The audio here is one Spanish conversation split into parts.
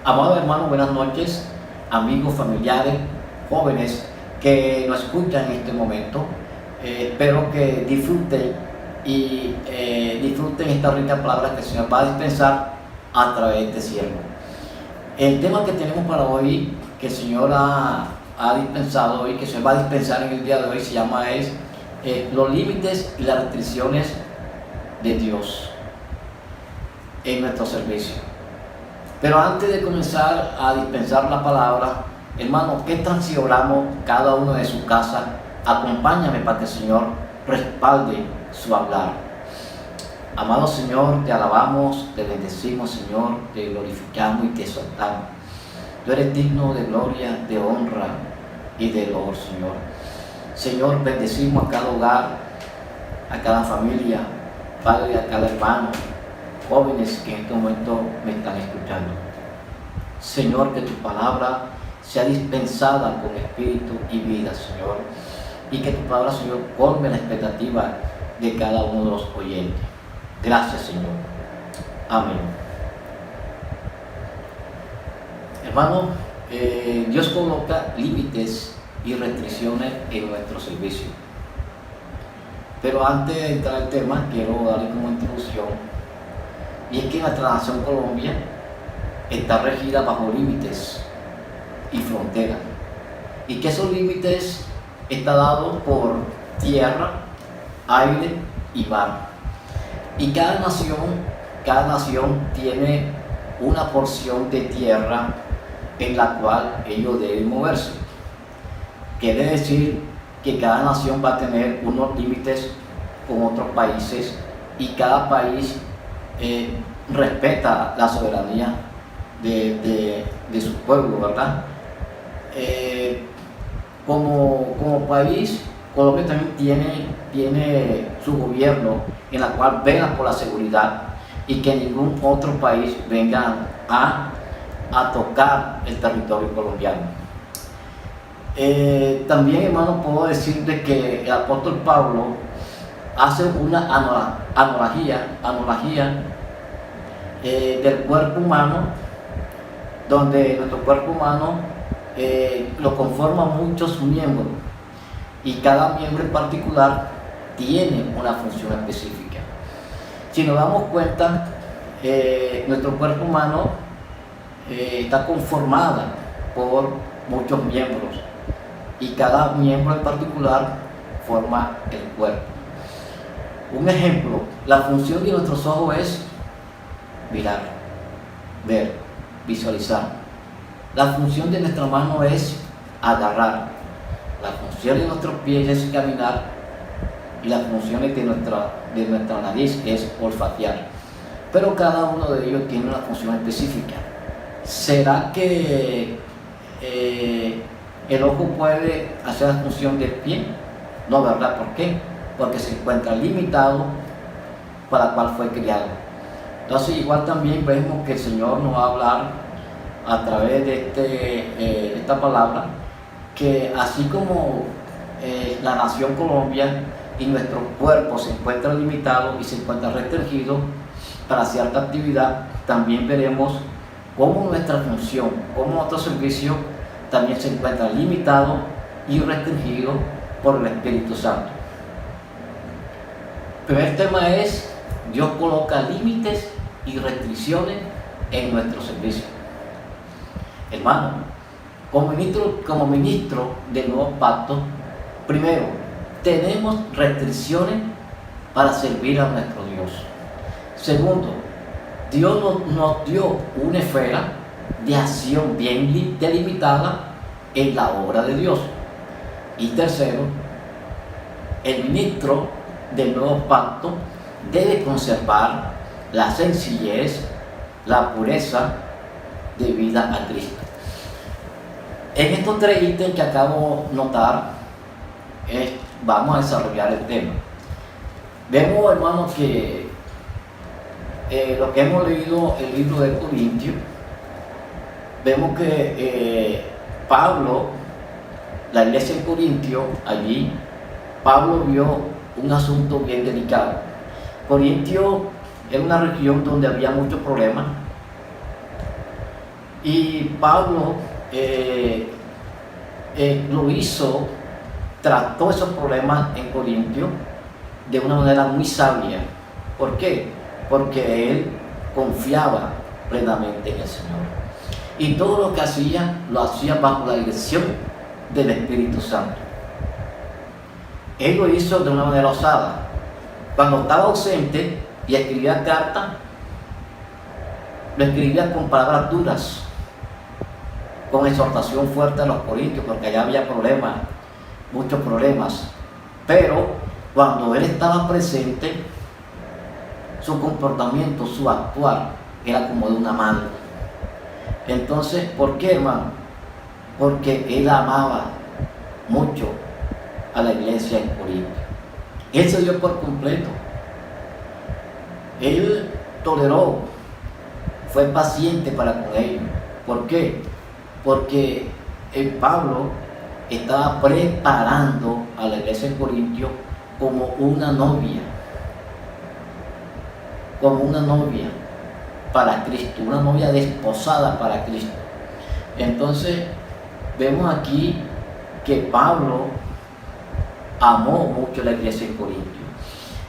Amados hermanos, buenas noches, amigos, familiares, jóvenes que nos escuchan en este momento. Espero que disfruten disfruten esta rica palabra que el Señor va a dispensar a través de este siervo. El tema que tenemos para hoy, que el Señor ha dispensado hoy, que el Señor va a dispensar en el día de hoy, se llama los límites y las restricciones de Dios en nuestro servicio. Pero antes de comenzar a dispensar la palabra, hermano, ¿qué tal si oramos cada uno de su casa? Acompáñame para que el Señor respalde su hablar. Amado Señor, te alabamos, te bendecimos, Señor, te glorificamos y te exaltamos. Tú eres digno de gloria, de honra y de honor, Señor. Señor, bendecimos a cada hogar, a cada familia, Padre, a cada hermano, jóvenes que en este momento me están escuchando. Señor, que tu palabra sea dispensada con espíritu y vida, Señor, y que tu palabra, Señor, colme la expectativa de cada uno de los oyentes. Gracias, Señor. Amén. Hermano, Dios coloca límites y restricciones en nuestro servicio. Pero antes de entrar al tema, quiero darle como introducción. Y es que nuestra nación Colombia está regida bajo límites y fronteras. Y que esos límites están dados por tierra, aire y mar. Y cada nación tiene una porción de tierra en la cual ellos deben moverse. Quiere decir que cada nación va a tener unos límites con otros países y cada país respeta la soberanía de su pueblo, ¿verdad? Como país, Colombia también tiene su gobierno en la cual vela por la seguridad y que ningún otro país venga a tocar el territorio colombiano. También, hermano, puedo decirle que el apóstol Pablo hace una analogía del cuerpo humano, donde nuestro cuerpo humano lo conforman muchos miembros y cada miembro en particular tiene una función específica. Si nos damos cuenta, nuestro cuerpo humano está conformado por muchos miembros y cada miembro en particular forma el cuerpo. Un ejemplo, la función de nuestros ojos es mirar, ver, visualizar. La función de nuestra mano es agarrar. La función de nuestros pies es caminar. Y las funciones de nuestra nariz es olfatear. Pero cada uno de ellos tiene una función específica. ¿Será que el ojo puede hacer la función del pie? No, ¿verdad? ¿Por qué? Porque se encuentra limitado para la cual fue creado. Entonces, igual también vemos que el Señor nos va a hablar a través de esta palabra, que así como la nación Colombia y nuestro cuerpo se encuentra limitado y se encuentra restringido para cierta actividad, también veremos cómo nuestra función, cómo nuestro servicio también se encuentra limitado y restringido por el Espíritu Santo. El primer tema es: Dios coloca límites y restricciones en nuestro servicio. Hermano, como ministro del nuevo pacto, primero, tenemos restricciones para servir a nuestro Dios. Segundo, Dios nos dio una esfera de acción bien delimitada en la obra de Dios. Y tercero, el ministro del nuevo pacto debe conservar la sencillez, la pureza de vida a Cristo. En estos tres ítems que acabo de notar, vamos a desarrollar el tema. Vemos, hermanos, que lo que hemos leído el libro de Corintios, vemos que Pablo, la iglesia en Corintio, allí Pablo vio un asunto bien delicado. Corintio era una región donde había muchos problemas. Y Pablo lo hizo, trató esos problemas en Corintio de una manera muy sabia. ¿Por qué? Porque él confiaba plenamente en el Señor. Y todo lo que hacía, lo hacía bajo la dirección del Espíritu Santo. Él lo hizo de una manera osada. Cuando estaba ausente y escribía cartas, lo escribía con palabras duras, con exhortación fuerte a los corintios, porque allá había problemas, muchos problemas. Pero cuando él estaba presente, su comportamiento, su actuar, era como de una madre. Entonces, ¿por qué, hermano? Porque él amaba mucho a la iglesia en Corinto. Él se dio por completo. Él toleró, fue paciente para con ellos. ¿Por qué? Porque Pablo estaba preparando a la iglesia en Corintio como una novia para Cristo, una novia desposada para Cristo. Entonces vemos aquí que Pablo amó mucho la iglesia en Corintio.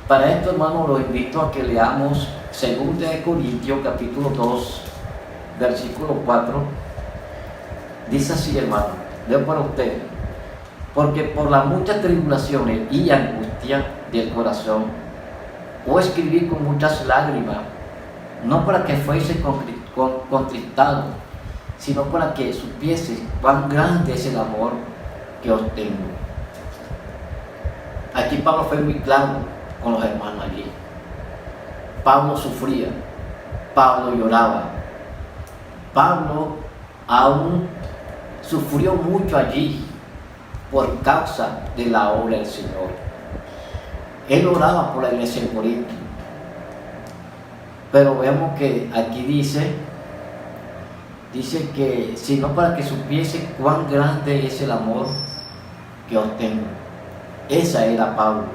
Para esto, hermanos, los invito a que leamos 2 de Corintios capítulo 2 versículo 4. Dice así, hermano, leo para ustedes: porque por las muchas tribulaciones y angustia del corazón os escribí con muchas lágrimas, no para que fuese contristado, sino para que supiese cuán grande es el amor que os tengo. Aquí Pablo fue muy claro con los hermanos allí. Pablo sufría, Pablo lloraba, Pablo aún sufrió mucho allí por causa de la obra del Señor. Él oraba por la iglesia en Corinto. Pero vemos que aquí dice que sino para que supiese cuán grande es el amor que os tengo. Esa era Pablo.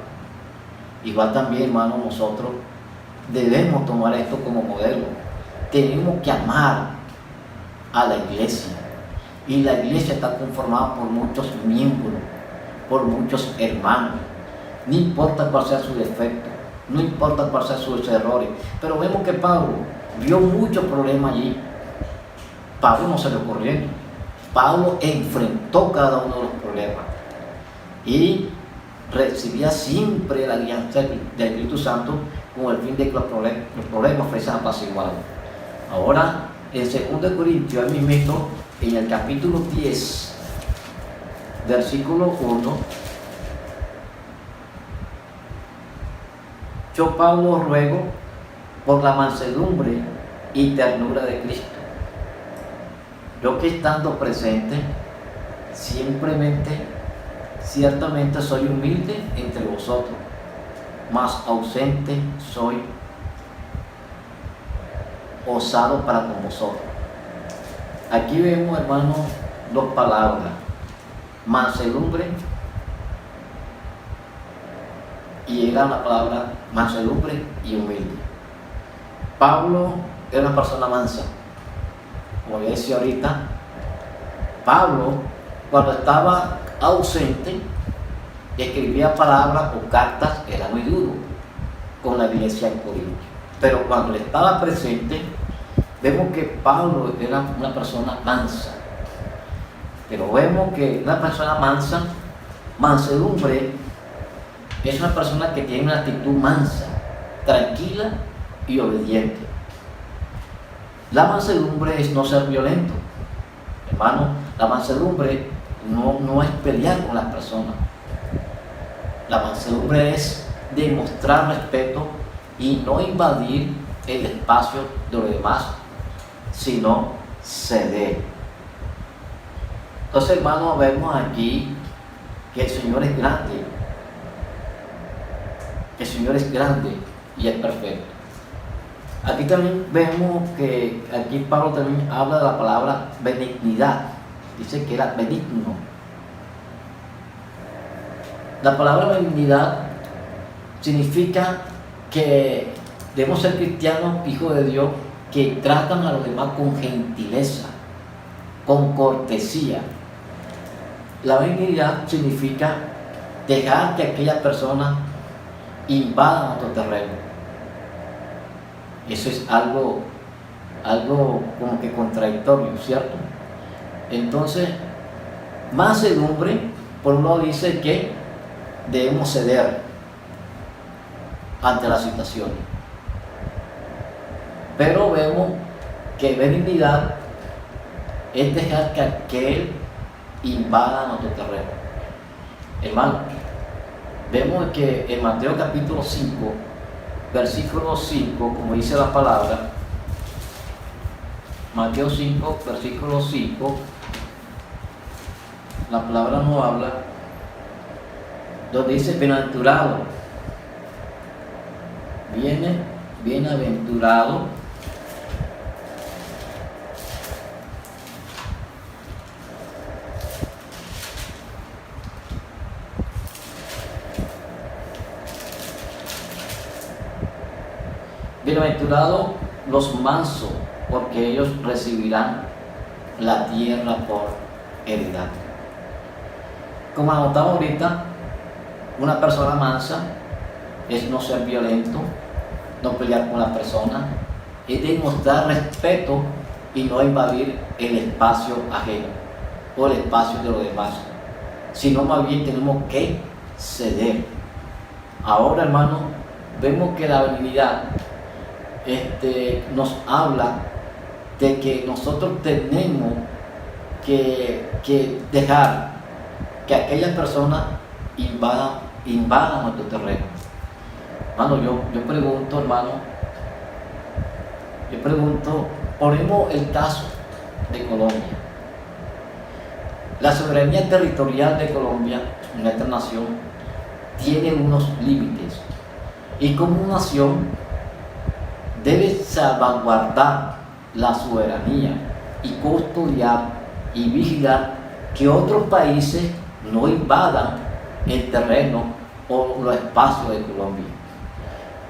Igual también, hermanos, nosotros debemos tomar esto como modelo. Tenemos que amar a la iglesia. Y la iglesia está conformada por muchos miembros, por muchos hermanos. No importa cuál sea su defecto, no importa cuál sea sus errores. Pero vemos que Pablo vio muchos problemas allí. Pablo no salió corriendo. Pablo enfrentó cada uno de los problemas. Y recibía siempre la guianza del Espíritu Santo con el fin de que los problemas fuesen apaciguados. Ahora, en 2 Corintios, ahí mismo, en el capítulo 10, versículo 1, yo Pablo ruego por la mansedumbre y ternura de Cristo. Yo que estando presente, ciertamente soy humilde entre vosotros, mas ausente soy osado para con vosotros. Aquí vemos, hermanos, dos palabras: mansedumbre, y era la palabra mansedumbre y humilde. Pablo era una persona mansa. Como yo decía ahorita, Pablo, cuando estaba ausente, escribía palabras o cartas, era muy duro con la iglesia en Corinto. Pero cuando él estaba presente, vemos que Pablo era una persona mansa. Pero vemos que una persona mansa, mansedumbre, es una persona que tiene una actitud mansa, tranquila y obediente. La mansedumbre es no ser violento. Hermano, la mansedumbre no es pelear con las personas. La mansedumbre es demostrar respeto y no invadir el espacio de los demás, sino ceder. Entonces, hermanos, vemos aquí que el Señor es grande. El Señor es grande y es perfecto. Aquí también vemos que aquí Pablo también habla de la palabra benignidad. Dice que era benigno. La palabra benignidad significa que debemos ser cristianos, hijos de Dios, que tratan a los demás con gentileza, con cortesía. La benignidad significa dejar que aquella persona invada nuestro terreno. Eso es algo como que contradictorio, ¿cierto? Entonces, mansedumbre, por un lado dice que debemos ceder ante la situación, pero vemos que benignidad es dejar que aquel invada nuestro terreno. Hermano, vemos que en Mateo capítulo 5, versículo 5, como dice la palabra, Mateo 5, versículo 5, la palabra nos habla, donde dice bienaventurado, bienaventurado bienaventurados los mansos, porque ellos recibirán la tierra por heredad. Como anotamos ahorita, una persona mansa es no ser violento, no pelear con la persona, es demostrar respeto y no invadir el espacio ajeno o el espacio de los demás, sino más bien tenemos que ceder. Ahora, hermano, vemos que la benignidad nos habla de que nosotros tenemos que dejar que aquella persona invada nuestro terreno. Hermano, yo pregunto, ponemos el caso de Colombia. La soberanía territorial de Colombia, nuestra nación, tiene unos límites y como nación debe salvaguardar la soberanía y custodiar y vigilar que otros países no invadan el terreno o los espacios de Colombia.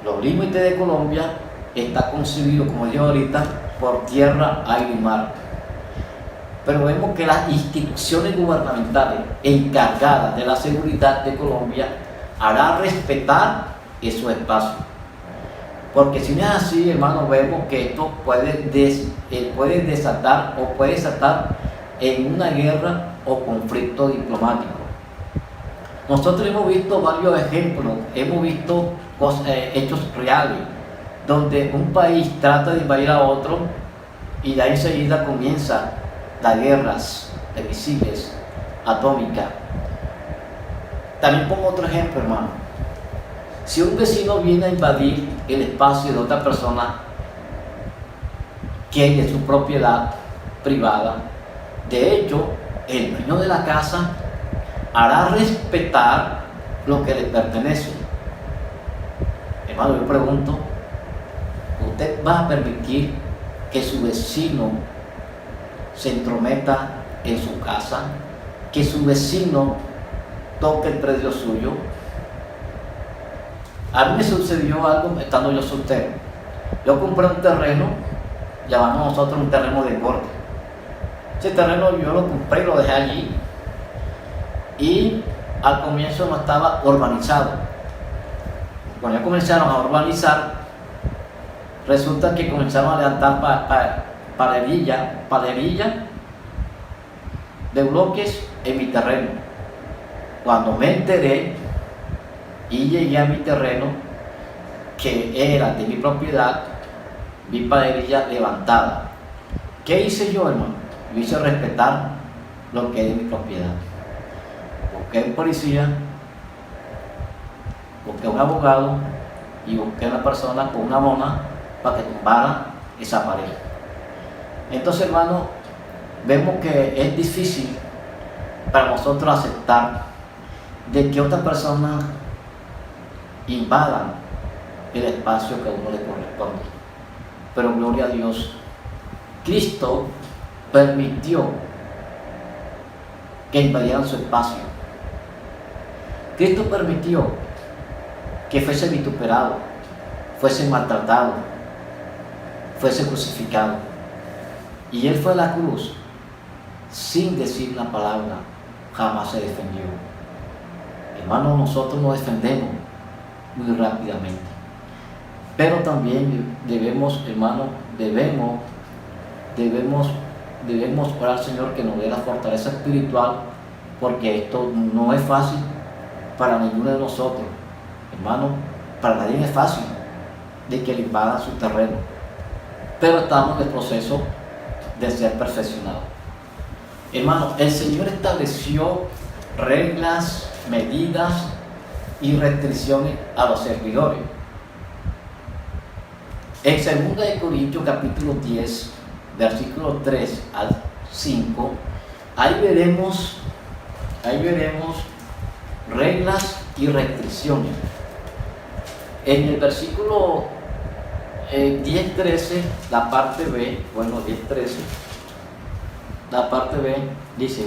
Los límites de Colombia están concebidos, como dije ahorita, por tierra, aire y mar. Pero vemos que las instituciones gubernamentales encargadas de la seguridad de Colombia harán respetar esos espacios. Porque si no es así, hermano, vemos que esto puede desatar en una guerra o conflicto diplomático. Nosotros hemos visto varios ejemplos, hemos visto hechos reales, donde un país trata de invadir a otro y de ahí enseguida comienzan las guerras de misiles atómicas. También pongo otro ejemplo, hermano. Si un vecino viene a invadir el espacio de otra persona que es de su propiedad privada, de hecho, el dueño de la casa hará respetar lo que le pertenece. Hermano, yo pregunto, ¿usted va a permitir que su vecino se entrometa en su casa? ¿Que su vecino toque el predio suyo? A mí me sucedió algo estando yo soltero. Yo compré un terreno, llamamos nosotros un terreno de engorde. Ese terreno yo lo compré y lo dejé allí. Y al comienzo no estaba urbanizado. Cuando ya comenzaron a urbanizar, resulta que comenzaron a levantar palerillas de bloques en mi terreno. Cuando me enteré y llegué a mi terreno, que era de mi propiedad, vi palerillas levantadas. ¿Qué hice yo, hermano? Yo hice respetar lo que es de mi propiedad. Busqué un policía, busqué un abogado y busqué una persona con una mona para que tumbara esa pared. Entonces, hermano, vemos que es difícil para nosotros aceptar de que otras personas invadan el espacio que a uno le corresponde. Pero gloria a Dios, Cristo permitió que invadieran su espacio. Cristo permitió que fuese vituperado, fuese maltratado, fuese crucificado. Y Él fue a la cruz sin decir una palabra, jamás se defendió. Hermanos, nosotros nos defendemos muy rápidamente. Pero también debemos, hermanos, debemos orar al Señor que nos dé la fortaleza espiritual, porque esto no es fácil para ninguno de nosotros. Hermanos, para nadie es fácil de que le invadan su terreno, pero estamos en el proceso de ser perfeccionados. Hermanos, el Señor estableció reglas, medidas y restricciones a los servidores. En 2 Corintios capítulo 10, versículos 3 al 5, ahí veremos reglas y restricciones. En el versículo 10-13, la parte B, 10-13, la parte B dice,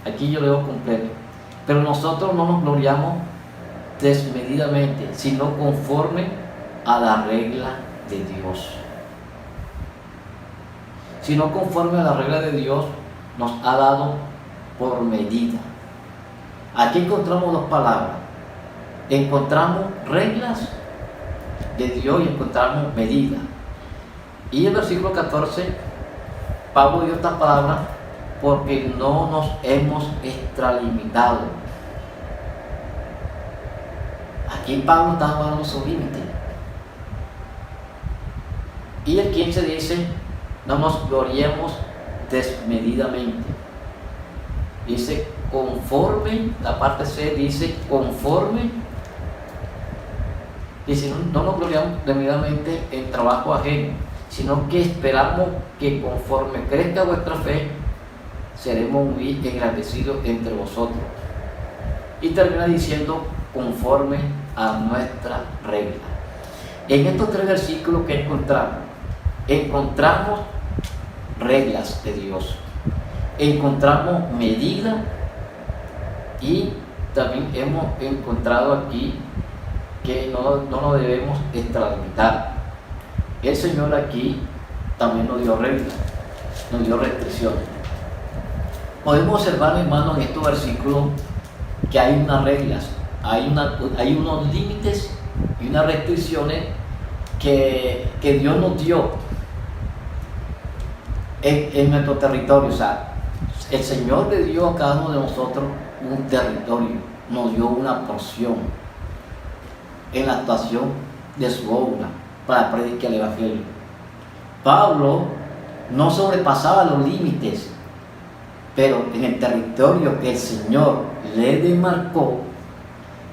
aquí yo leo completo, pero nosotros no nos gloriamos desmedidamente, sino conforme a la regla de Dios. Sino conforme a la regla de Dios nos ha dado por medida. Aquí encontramos dos palabras. Encontramos reglas de Dios y encontramos medidas. Y el versículo 14, Pablo dio esta palabra porque no nos hemos extralimitado. Aquí Pablo está hablando su límite. Y el 15 dice, no nos gloriemos desmedidamente. Dice conforme, la parte C dice conforme. Dice, no nos gloriamos desmedidamente en trabajo ajeno, sino que esperamos que conforme crezca vuestra fe, seremos muy engrandecidos entre vosotros. Y termina diciendo conforme a nuestra regla. En estos tres versículos que encontramos reglas de Dios, encontramos medidas y también hemos encontrado aquí que no nos debemos extralimitar. El Señor aquí también nos dio reglas, nos dio restricciones. Podemos observar, hermanos, en estos versículos que hay unas reglas, hay unos límites y unas restricciones que Dios nos dio en nuestro territorio. O sea, el Señor le dio a cada uno de nosotros un territorio, nos dio una porción en la actuación de su obra para predicar el Evangelio. Pablo no sobrepasaba los límites, pero en el territorio que el Señor le demarcó,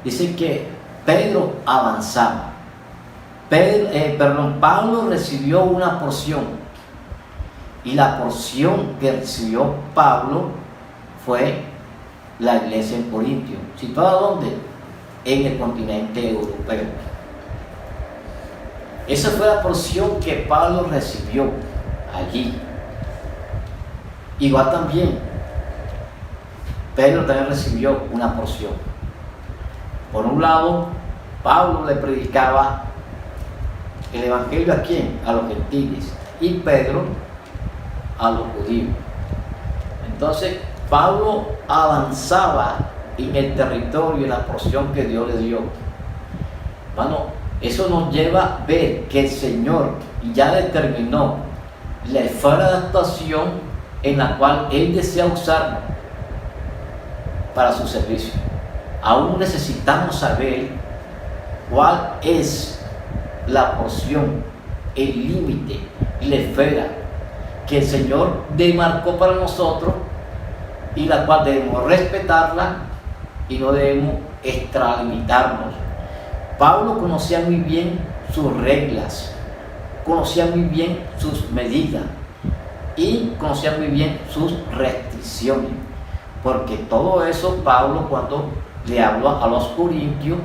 dice que Pedro avanzaba. Pablo recibió una porción, y la porción que recibió Pablo fue la iglesia en Corintio, situada ¿dónde? En el continente europeo. Esa fue la porción que Pablo recibió allí. Igual también Pedro también recibió una porción. Por un lado, Pablo le predicaba el Evangelio ¿a quién? A los gentiles, y Pedro a los judíos. Entonces Pablo avanzaba en el territorio, en la porción que Dios le dio. Bueno, eso nos lleva a ver que el Señor ya determinó la esfera de actuación en la cual Él desea usarnos para su servicio. Aún necesitamos saber cuál es la porción, el límite y la esfera que el Señor demarcó para nosotros, y la cual debemos respetarla y no debemos extralimitarnos. Pablo conocía muy bien sus reglas, conocía muy bien sus medidas y conocía muy bien sus restricciones, porque todo eso Pablo, cuando le habló a los corintios,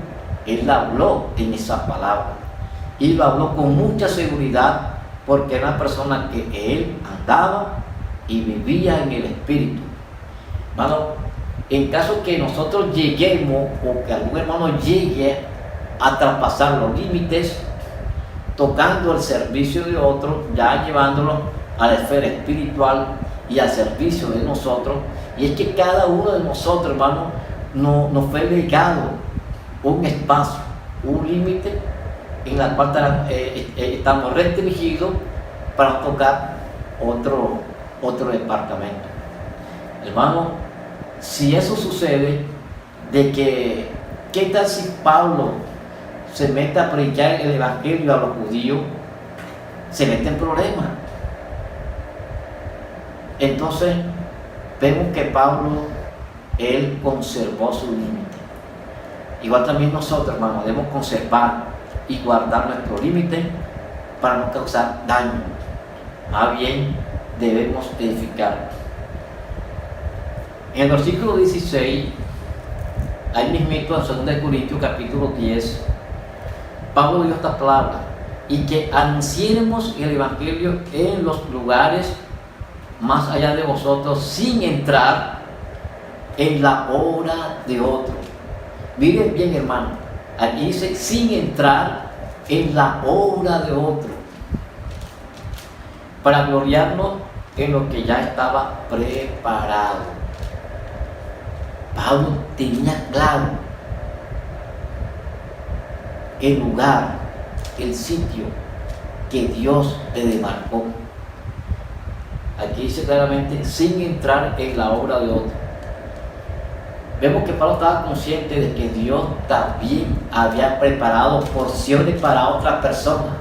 él habló en esa palabra y lo habló con mucha seguridad, porque era una persona que él andaba y vivía en el Espíritu. Hermano, en caso que nosotros lleguemos, o que algún hermano llegue a traspasar los límites, tocando el servicio de otro, ya llevándolo a la esfera espiritual, y al servicio de nosotros. Y es que cada uno de nosotros, hermano, nos fue legado un espacio, un límite en la cual estamos restringidos para tocar otro departamento. Hermano, si eso sucede, de que, ¿qué tal si Pablo se mete a predicar el evangelio a los judíos? Se mete en problemas. Entonces, vemos que Pablo, él conservó su límite. Igual también nosotros, hermano, debemos conservar y guardar nuestro límite para no causar daño. Más bien, debemos edificar. En el versículo 16, ahí mismito en 2 Corintios capítulo 10, Pablo dio esta palabra: y que anunciemos el evangelio en los lugares más allá de vosotros, sin entrar en la obra de otro. Miren bien, hermano, aquí dice sin entrar en la obra de otro, para gloriarnos en lo que ya estaba preparado. Pablo tenía claro el lugar, el sitio que Dios le demarcó. Aquí dice claramente sin entrar en la obra de otro. Vemos que Pablo estaba consciente de que Dios también había preparado porciones para otras personas,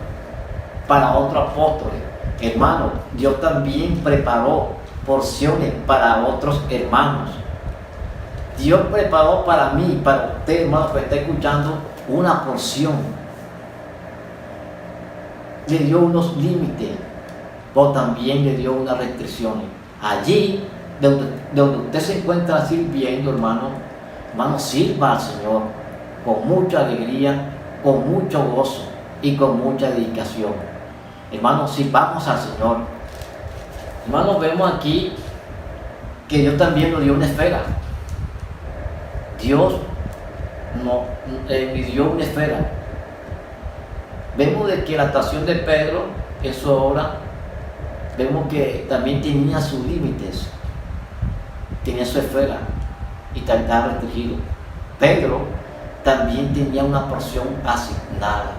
para otros apóstoles. Hermano, Dios también preparó porciones para otros hermanos. Dios preparó para mí, para usted, hermano, que está escuchando, una porción. Le dio unos límites, pero también le dio unas restricciones. Allí, donde usted se encuentra sirviendo, hermano, sirva al Señor con mucha alegría, con mucho gozo y con mucha dedicación. Hermano, sirvamos al Señor. Hermano, vemos aquí que Dios también nos dio una esfera. Dios me dio una esfera. Vemos de que la actuación de Pedro en su obra, vemos que también tenía sus límites, tenía su esfera y estaba restringido. Pedro también tenía una porción asignada.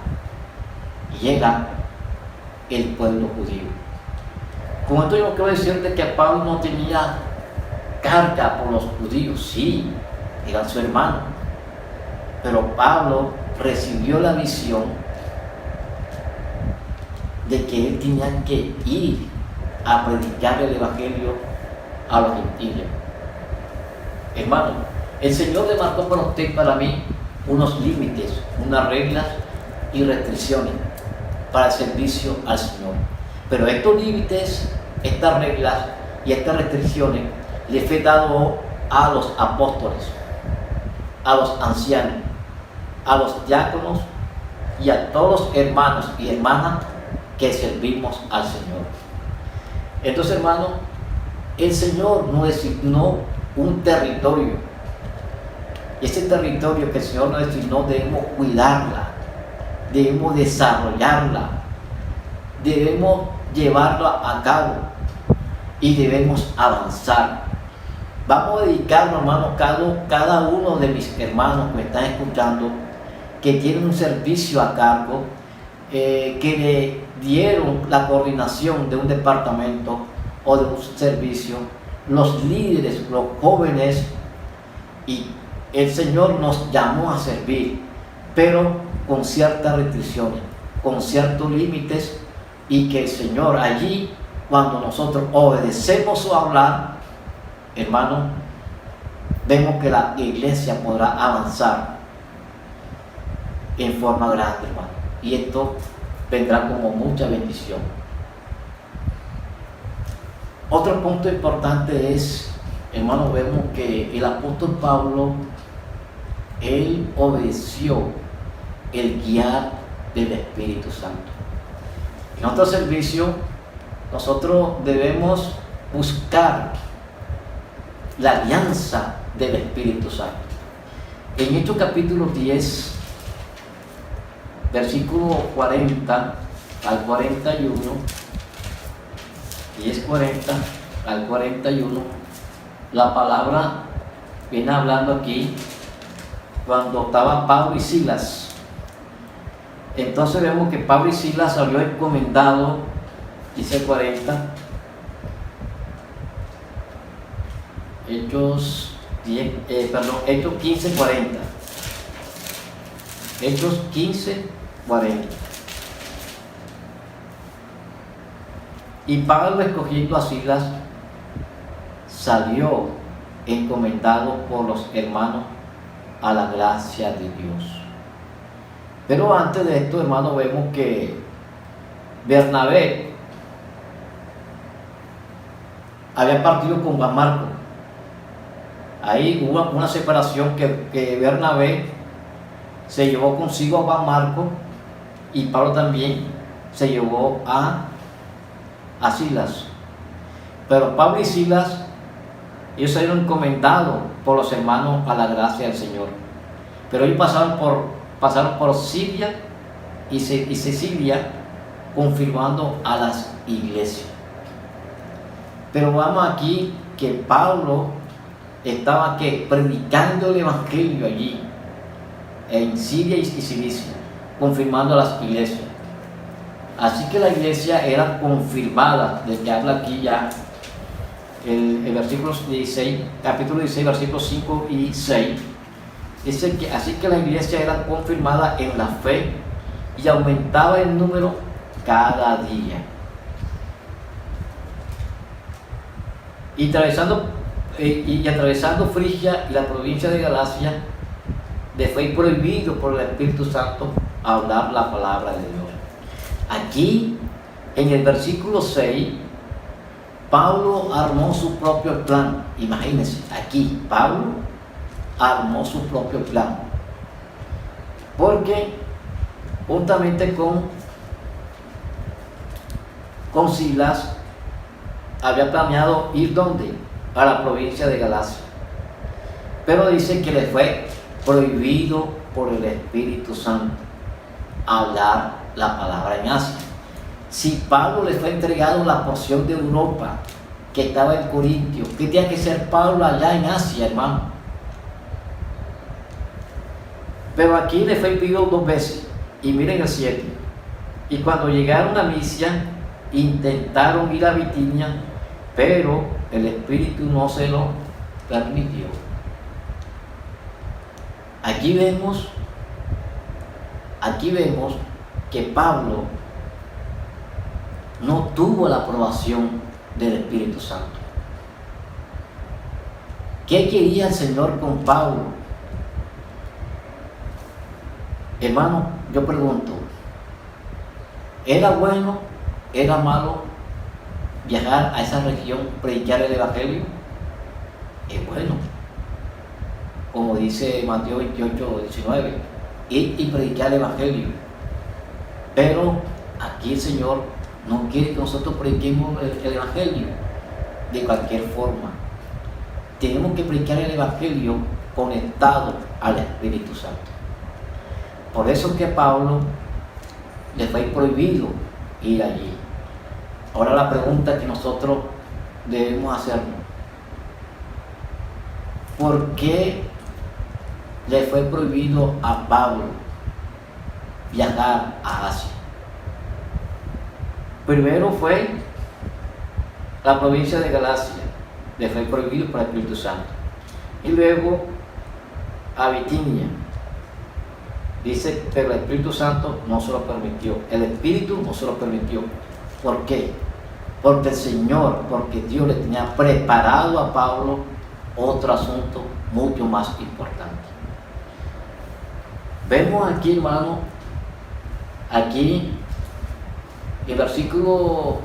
Llega el pueblo judío. Con esto yo quiero decirte que Pablo no tenía carga por los judíos, sí, eran su hermano, pero Pablo recibió la visión de que él tenía que ir a predicar el evangelio a los gentiles. Hermano, el Señor le marcó para usted y para mí unos límites, unas reglas y restricciones para el servicio al Señor. Pero estos límites, estas reglas y estas restricciones les fue dado a los apóstoles, a los ancianos, a los diáconos y a todos los hermanos y hermanas que servimos al Señor. Entonces, hermano, el Señor nos designó un territorio. Ese territorio que el Señor nos designó debemos cuidarla, debemos desarrollarla, debemos llevarla a cabo y debemos avanzar. Vamos a dedicarnos, hermanos, cada uno de mis hermanos que me están escuchando, que tienen un servicio a cargo, que le dieron la coordinación de un departamento o de un servicio, los líderes, los jóvenes, y el Señor nos llamó a servir, pero con ciertas restricciones, con ciertos límites, y que el Señor allí, cuando nosotros obedecemos su hablar, hermano, vemos que la iglesia podrá avanzar en forma grande, hermano, y esto vendrá como mucha bendición. Otro punto importante es, hermano, vemos que el apóstol Pablo, él obedeció el guiar del Espíritu Santo. En nuestro servicio, nosotros debemos buscar la alianza del Espíritu Santo. En Hechos capítulo 10, versículo 40 al 41, 10:40, al 41, la palabra viene hablando aquí cuando estaban Pablo y Silas. Entonces vemos que Pablo y Silas salió encomendado, dice 40, Hechos 15, 40. Hechos 15, 40. Y Pablo, escogiendo a Silas, salió encomendado por los hermanos a la gracia de Dios. Pero antes de esto, hermanos, vemos que Bernabé había partido con Juan Marcos. Ahí hubo una separación que Bernabé se llevó consigo a Juan Marcos y Pablo también se llevó a Silas. Pero Pablo y Silas, ellos salieron encomendados por los hermanos a la gracia del Señor. Pero ellos pasaron por Siria y Sicilia, confirmando a las iglesias. Pero vamos aquí que Pablo estaba predicando el evangelio allí en Siria y Cilicia, confirmando a las iglesias. Así que la iglesia era confirmada, de que habla aquí ya el versículo 16, capítulo 16, versículos 5 y 6. Dice que así que la iglesia era confirmada en la fe y aumentaba el número cada día. Y atravesando Frigia y la provincia de Galacia, le fue prohibido por el Espíritu Santo hablar la palabra de Dios. Aquí, en el versículo 6, Pablo armó su propio plan. Imagínense, aquí Pablo armó su propio plan. Porque juntamente con Silas había planeado ir ¿dónde? A la provincia de Galacia. Pero dice que le fue prohibido por el Espíritu Santo hablar la palabra en Asia. Si Pablo le fue entregado la porción de Europa que estaba en Corintio, ¿qué tenía que ser Pablo allá en Asia, hermano? Pero aquí le fue pedido 2 veces. Y miren el 7. Y cuando llegaron a Misia, intentaron ir a Bitinia, pero el Espíritu no se lo permitió. Aquí vemos que Pablo no tuvo la aprobación del Espíritu Santo. ¿Qué quería el Señor con Pablo? Hermano, yo pregunto, ¿era bueno, era malo viajar a esa región, predicar el Evangelio? Es bueno. Como dice Mateo 28, 19, ir y predicar el Evangelio. Pero aquí el Señor no quiere que nosotros prediquemos el Evangelio de cualquier forma. Tenemos que predicar el Evangelio conectado al Espíritu Santo. Por eso que a Pablo le fue prohibido ir allí. Ahora la pregunta que nosotros debemos hacernos: ¿por qué le fue prohibido a Pablo viajar a Asia? Primero fue la provincia de Galacia, le fue prohibido por el Espíritu Santo. Y luego a Bitinia, dice, pero el Espíritu Santo no se lo permitió. El Espíritu no se lo permitió. ¿Por qué? Porque el Señor, porque Dios le tenía preparado a Pablo otro asunto mucho más importante. Vemos aquí, hermano, aquí el versículo,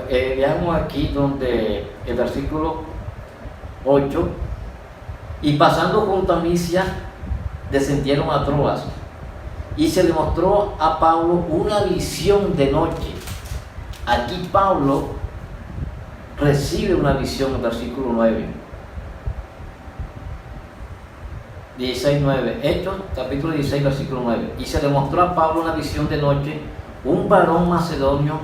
veamos aquí donde el versículo 8, y pasando junto a Misia, descendieron a Troas, y se le mostró a Pablo una visión de noche. Aquí Pablo recibe una visión en el versículo 9. 16:9, Hechos, capítulo 16, versículo 9. Y se le mostró a Pablo una visión de noche. Un varón macedonio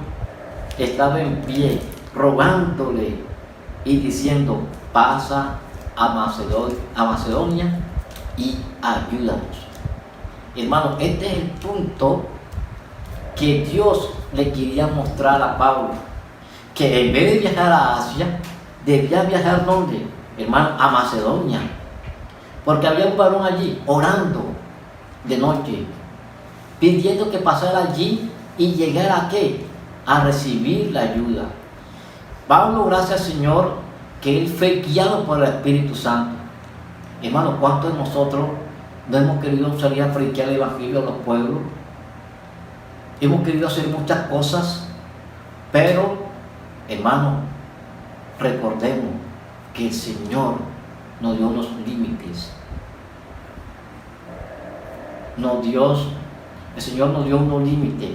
estaba en pie rogándole y diciendo: pasa a Macedonia y ayúdanos. Hermano, este es el punto que Dios le quería mostrar a Pablo, que en vez de viajar a Asia, debía viajar ¿dónde? Hermano, a Macedonia, porque había un varón allí orando de noche, pidiendo que pasara allí y llegara ¿a qué? A recibir la ayuda. Pablo, gracias al Señor, que él fue guiado por el Espíritu Santo. Hermano, ¿cuántos de nosotros no hemos querido salir a predicar el Evangelio a los pueblos? Hemos querido hacer muchas cosas, pero, hermano, recordemos que el Señor nos dio unos límites. El Señor nos dio unos límites.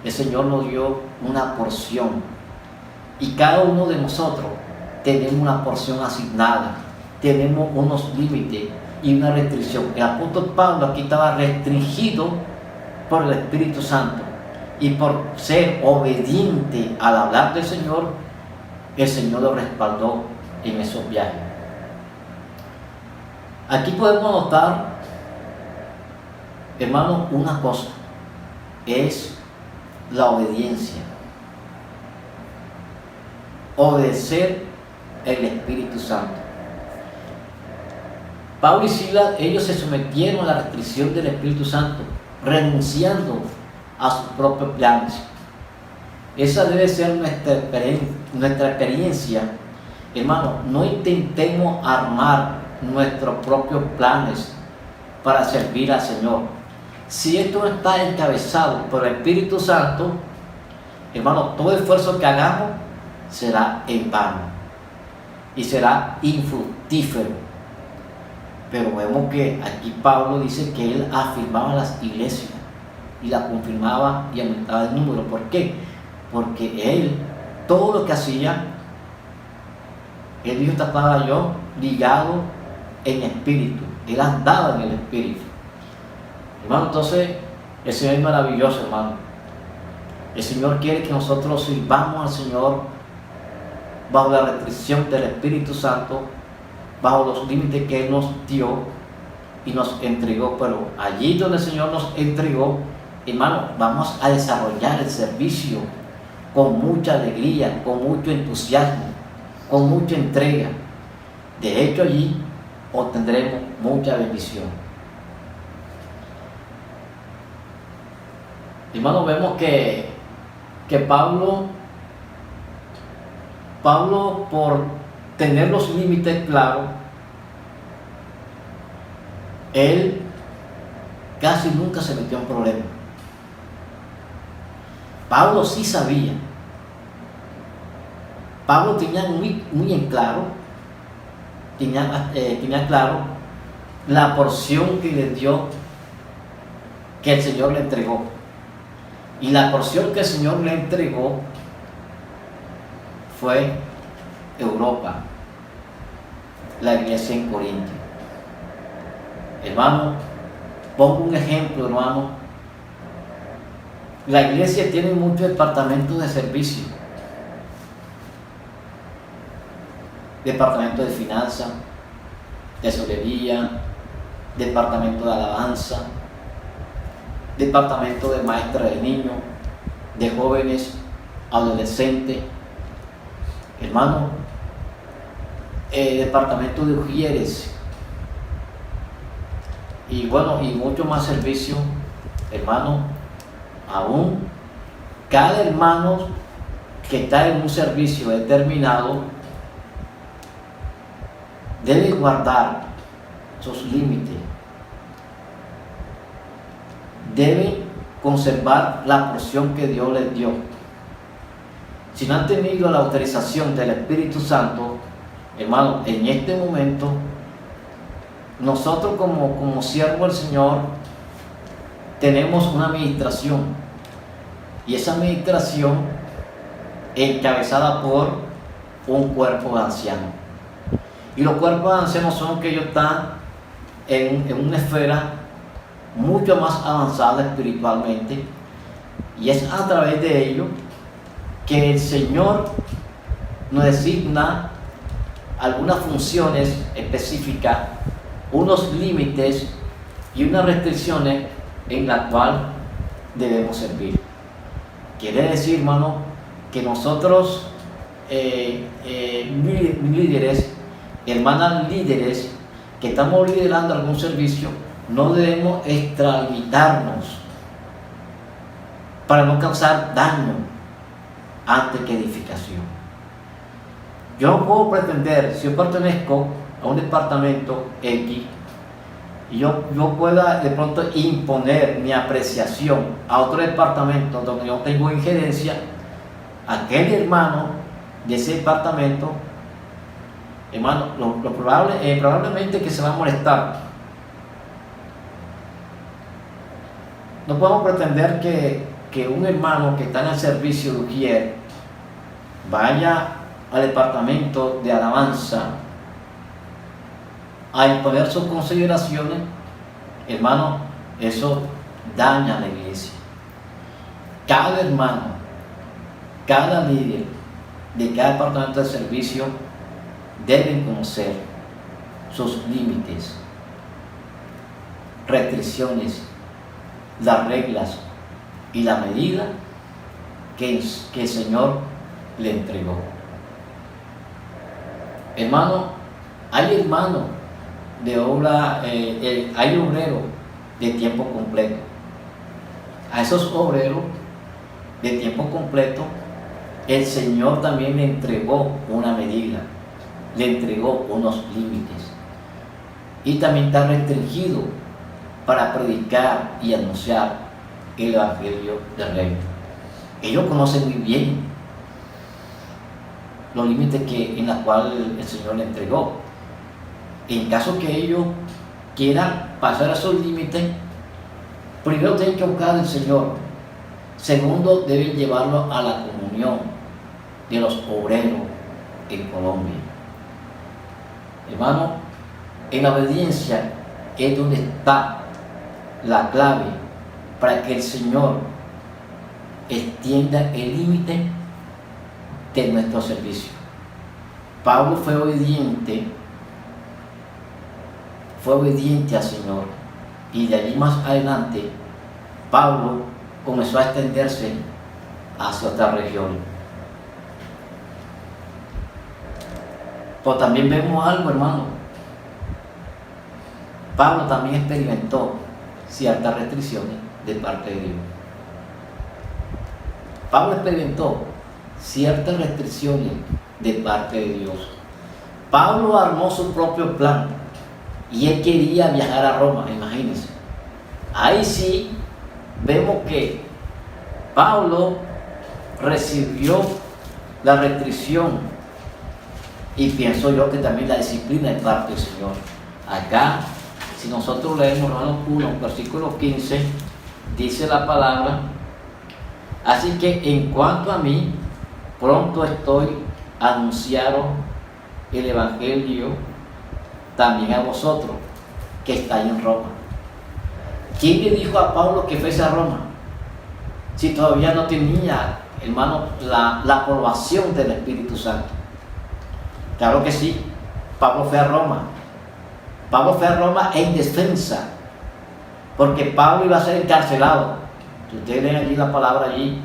El Señor nos dio una porción. Y cada uno de nosotros tenemos una porción asignada. Tenemos unos límites y una restricción. El apóstol Pablo aquí estaba restringido por el Espíritu Santo. Y por ser obediente al hablar del Señor, el Señor lo respaldó en esos viajes. Aquí podemos notar, hermano, una cosa, es la obediencia. Obedecer el Espíritu Santo. Pablo y Silas, ellos se sometieron a la restricción del Espíritu Santo, renunciando a sus propios planes. Esa debe ser nuestra experiencia. Hermano, no intentemos armar nuestros propios planes para servir al Señor. Si esto no está encabezado por el Espíritu Santo, hermano, todo esfuerzo que hagamos será en vano y será infructífero. Pero vemos que aquí Pablo dice que él afirmaba las iglesias y las confirmaba y aumentaba el número. ¿Por qué? Porque él, todo lo que hacía, él dijo: estaba yo ligado en espíritu. Él andaba en el espíritu. Hermano, entonces el Señor es maravilloso, hermano. El Señor quiere que nosotros sirvamos al Señor bajo la restricción del Espíritu Santo, bajo los límites que Él nos dio y nos entregó. Pero allí donde el Señor nos entregó, hermano, vamos a desarrollar el servicio con mucha alegría, con mucho entusiasmo, con mucha entrega. De hecho, allí obtendremos mucha bendición. Hermano, vemos que Pablo, por tener los límites claros, él casi nunca se metió en problemas. Pablo sí sabía. Pablo tenía muy en claro, tenía claro la porción que le dio, que el Señor le entregó. Y la porción que el Señor le entregó fue Europa, la iglesia en Corinto. Hermano, pongo un ejemplo, hermano. La iglesia tiene muchos departamentos de servicio. Departamento de finanzas, tesorería, departamento de alabanza, departamento de maestra de niños, de jóvenes, adolescentes, hermano, departamento de ujieres, y bueno, y mucho más servicio, hermano. Aún cada hermano que está en un servicio determinado debe guardar sus límites, debe conservar la porción que Dios les dio. Si no han tenido la autorización del Espíritu Santo, hermano, en este momento nosotros como siervos del Señor tenemos una administración, y esa administración encabezada por un cuerpo de ancianos. Y los cuerpos de ancianos son que ellos están en una esfera mucho más avanzada espiritualmente, y es a través de ellos que el Señor nos designa algunas funciones específicas, unos límites y unas restricciones en las cuales debemos servir. Quiere decir, hermano, que nosotros, líderes, hermanas líderes, que estamos liderando algún servicio, no debemos extralimitarnos para no causar daño antes que edificación. Yo no puedo pretender, si yo pertenezco a un departamento X, y yo pueda de pronto imponer mi apreciación a otro departamento donde yo tengo injerencia, aquel hermano de ese departamento, hermano, probablemente que se va a molestar. No podemos pretender que un hermano que está en el servicio de Ujier vaya al departamento de alabanza a imponer sus consideraciones. Hermano, eso daña a la iglesia. Cada hermano, cada líder de cada departamento de servicio deben conocer sus límites, restricciones, las reglas y la medida que el Señor le entregó. Hermano, hay hermanos de obra, hay obreros de tiempo completo. A esos obreros de tiempo completo, el Señor también le entregó una medida, le entregó unos límites, y también está restringido para predicar y anunciar el Evangelio del Reino. Ellos conocen muy bien los límites en los cuales el Señor le entregó. En caso que ellos quieran pasar a esos límites, primero tienen que buscar al Señor. Segundo, deben llevarlo a la comunión de los obreros en Colombia. Hermano, en la obediencia es donde está la clave para que el Señor extienda el límite de nuestro servicio. Pablo fue obediente al Señor, y de allí más adelante Pablo comenzó a extenderse hacia otras regiones. Pero también vemos algo, hermano. Pablo también experimentó ciertas restricciones de parte de Dios. Pablo experimentó ciertas restricciones de parte de Dios. Pablo armó su propio plan y él quería viajar a Roma, imagínense. Ahí sí vemos que Pablo recibió la restricción, y pienso yo que también la disciplina de parte del Señor. Acá, si nosotros leemos Romanos 1, versículo 15, dice la palabra: así que en cuanto a mí, pronto estoy a anunciaros el Evangelio también a vosotros que estáis en Roma. ¿Quién le dijo a Pablo que fuese a Roma? Si todavía no tenía, hermano, la aprobación del Espíritu Santo. Claro que sí, Pablo fue a Roma. Pablo fue a Roma en defensa, porque Pablo iba a ser encarcelado. Si ustedes leen allí la palabra allí,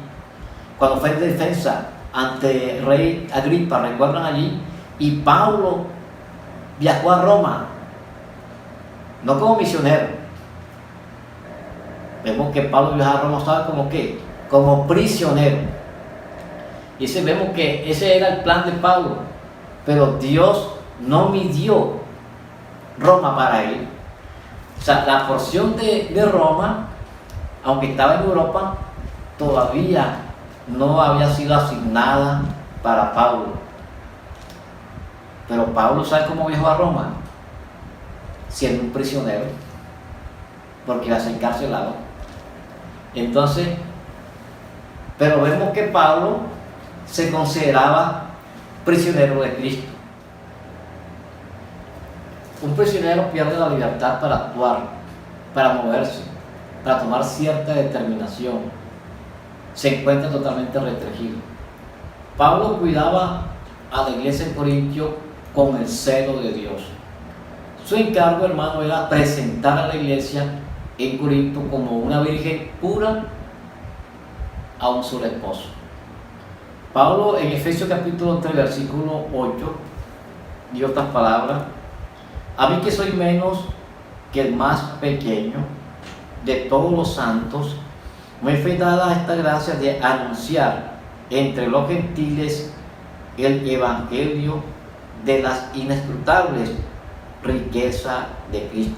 cuando fue en defensa ante el rey Agripa, recuerdan allí, y Pablo viajó a Roma, no como misionero. Vemos que Pablo viajó a Roma, ¿sabe como qué? Como prisionero. Y vemos que ese era el plan de Pablo, pero Dios no midió Roma para él. O sea, la porción de Roma, aunque estaba en Europa, todavía no había sido asignada para Pablo. Pero Pablo, ¿sabe cómo viajó a Roma? Siendo un prisionero, porque iba a ser encarcelado. Entonces, pero vemos que Pablo se consideraba prisionero de Cristo. Un prisionero pierde la libertad para actuar, para moverse, para tomar cierta determinación. Se encuentra totalmente restringido. Pablo cuidaba a la iglesia en Corintio con el celo de Dios. Su encargo, hermano, era presentar a la iglesia en Corinto como una virgen pura a un solo esposo. Pablo en Efesios capítulo 3, versículo 8, dio estas palabras: a mí que soy menos que el más pequeño de todos los santos, me fue dada esta gracia de anunciar entre los gentiles el evangelio de las inescrutables riquezas de Cristo.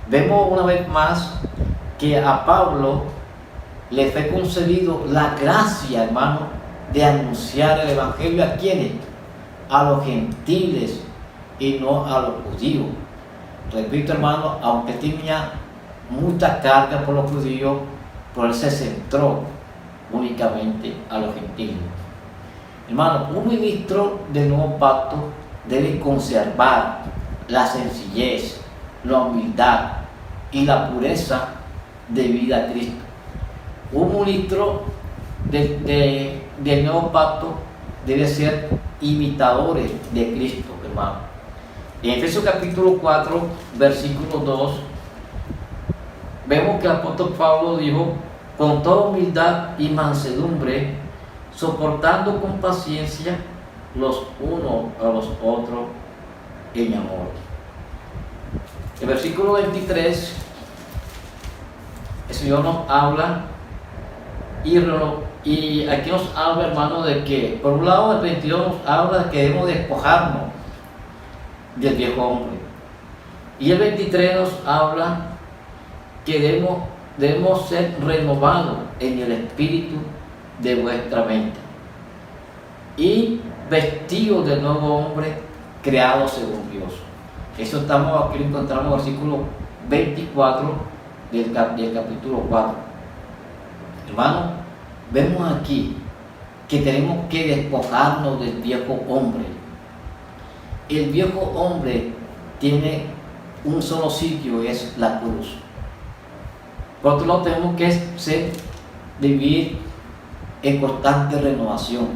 Vemos una vez más que a Pablo le fue concedido la gracia, hermano, de anunciar el evangelio a quienes, a los gentiles y no a los judíos. Repito, hermano, aunque tenía mucha carga por los judíos, pero él se centró únicamente a los gentiles. Hermano, un ministro del nuevo pacto debe conservar la sencillez, la humildad y la pureza de vida a Cristo. Un ministro del nuevo pacto debe ser imitadores de Cristo, hermano. En Efesios capítulo 4, versículo 2, vemos que el apóstol Pablo dijo: con toda humildad y mansedumbre, soportando con paciencia los unos a los otros en amor. El versículo 23, el Señor nos habla y aquí nos habla, hermano, de que, por un lado, el 22 nos habla de que debemos despojarnos del viejo hombre, y el 23 nos habla que debemos ser renovados en el espíritu de vuestra mente y vestidos del nuevo hombre creado según Dios. Eso aquí lo encontramos en el versículo 24 del capítulo 4. Hermano, vemos aquí que tenemos que despojarnos del viejo hombre. El viejo hombre tiene un solo sitio, es la cruz. Por otro lado, tenemos que vivir en constante renovación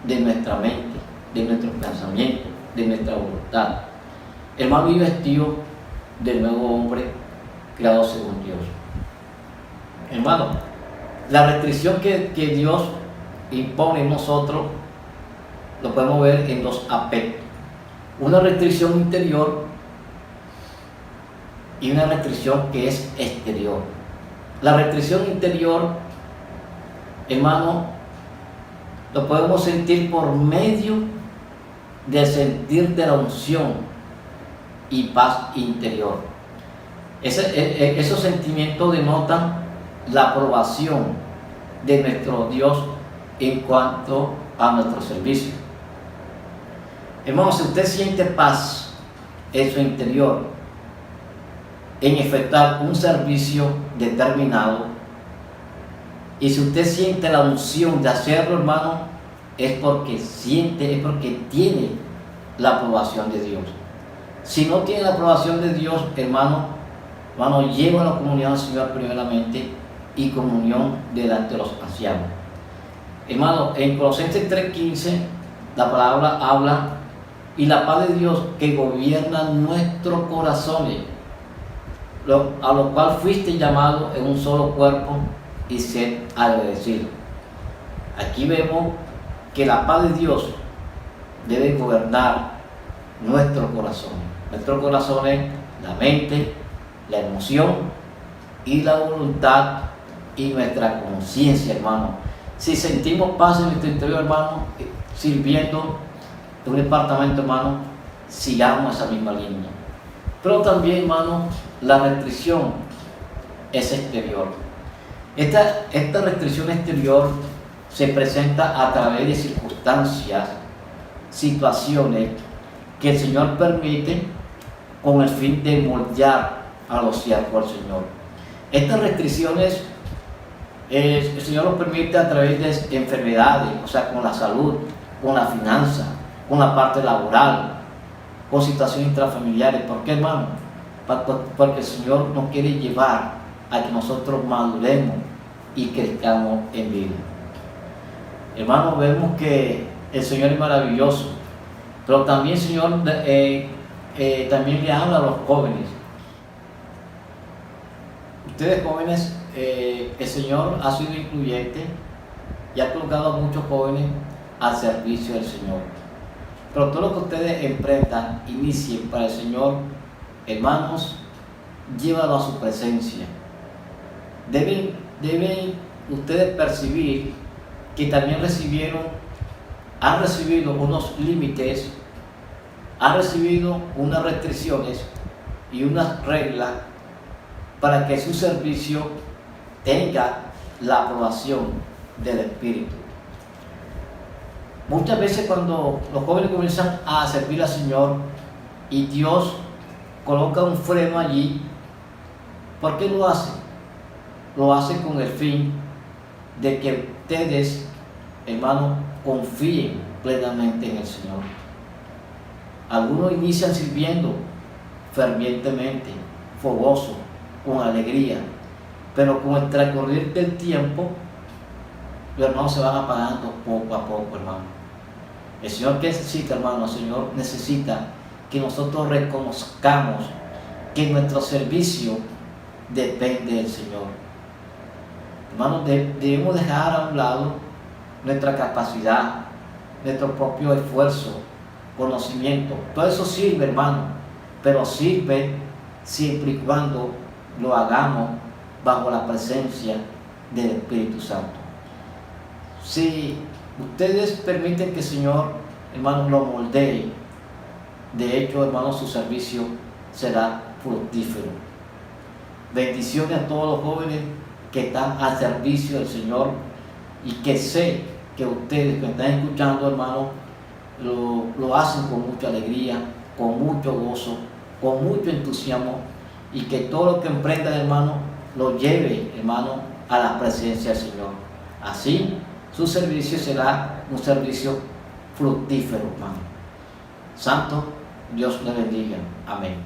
de nuestra mente, de nuestros pensamientos, de nuestra voluntad. Hermano, y vestido del nuevo hombre creado según Dios. Hermano, la restricción que Dios impone en nosotros lo podemos ver en dos aspectos: una restricción interior y una restricción que es exterior. La restricción interior, hermano, lo podemos sentir por medio del sentir de la unción y paz interior. Esos sentimientos denotan la aprobación de nuestro Dios en cuanto a nuestro servicio. Hermano, si usted siente paz en su interior en efectuar un servicio determinado, y si usted siente la unción de hacerlo, hermano, es porque tiene la aprobación de Dios. Si no tiene la aprobación de Dios, hermano, lleva la comunión al Señor primeramente y comunión delante de los ancianos. Hermano, en Colosenses 3:15 la palabra habla: y la paz de Dios que gobierna nuestros corazones, a lo cual fuiste llamado en un solo cuerpo, y sed agradecidos. Aquí vemos que la paz de Dios debe gobernar nuestros corazones. Nuestros corazones, la mente, la emoción y la voluntad y nuestra conciencia, hermano. Si sentimos paz en nuestro interior, hermano, sirviendo en un departamento, hermano, sigamos esa misma línea. Pero también, hermano, la restricción es exterior. Esta restricción exterior se presenta a través de circunstancias, situaciones que el Señor permite con el fin de moldear a los siervos del Señor. Estas restricciones el Señor los permite a través de enfermedades, o sea, con la salud, con la finanza, con la parte laboral, con situaciones intrafamiliares. ¿Por qué, hermano? Porque el Señor nos quiere llevar a que nosotros maduremos y crezcamos en vida. Hermano, vemos que el Señor es maravilloso, pero también el Señor también le habla a los jóvenes. Ustedes jóvenes, el Señor ha sido incluyente y ha colocado a muchos jóvenes al servicio del Señor. Pero todo lo que ustedes emprendan, inicien para el Señor, hermanos, llévalo a su presencia. Deben ustedes percibir que también han recibido unos límites, han recibido unas restricciones y unas reglas para que su servicio tenga la aprobación del Espíritu. Muchas veces cuando los jóvenes comienzan a servir al Señor y Dios coloca un freno allí, ¿por qué lo hace? Lo hace con el fin de que ustedes, hermanos, confíen plenamente en el Señor. Algunos inician sirviendo fervientemente, fogoso, con alegría, pero con el transcurrir del tiempo, los hermanos se van apagando poco a poco, hermano. El Señor, ¿qué necesita, hermano? El Señor necesita que nosotros reconozcamos que nuestro servicio depende del Señor. Hermanos, debemos dejar a un lado nuestra capacidad, nuestro propio esfuerzo, conocimiento. Todo eso sirve, hermano, pero sirve siempre y cuando lo hagamos bajo la presencia del Espíritu Santo. Si ustedes permiten que el Señor, hermano, lo moldee, de hecho, hermano, su servicio será fructífero. Bendiciones a todos los jóvenes que están al servicio del Señor y que sé que ustedes que están escuchando, hermano, lo hacen con mucha alegría, con mucho gozo, con mucho entusiasmo, y que todo lo que emprendan, hermano, lo lleve, hermano, a la presencia del Señor. Así, su servicio será un servicio fructífero, hermano. Santo, Dios le bendiga. Amén.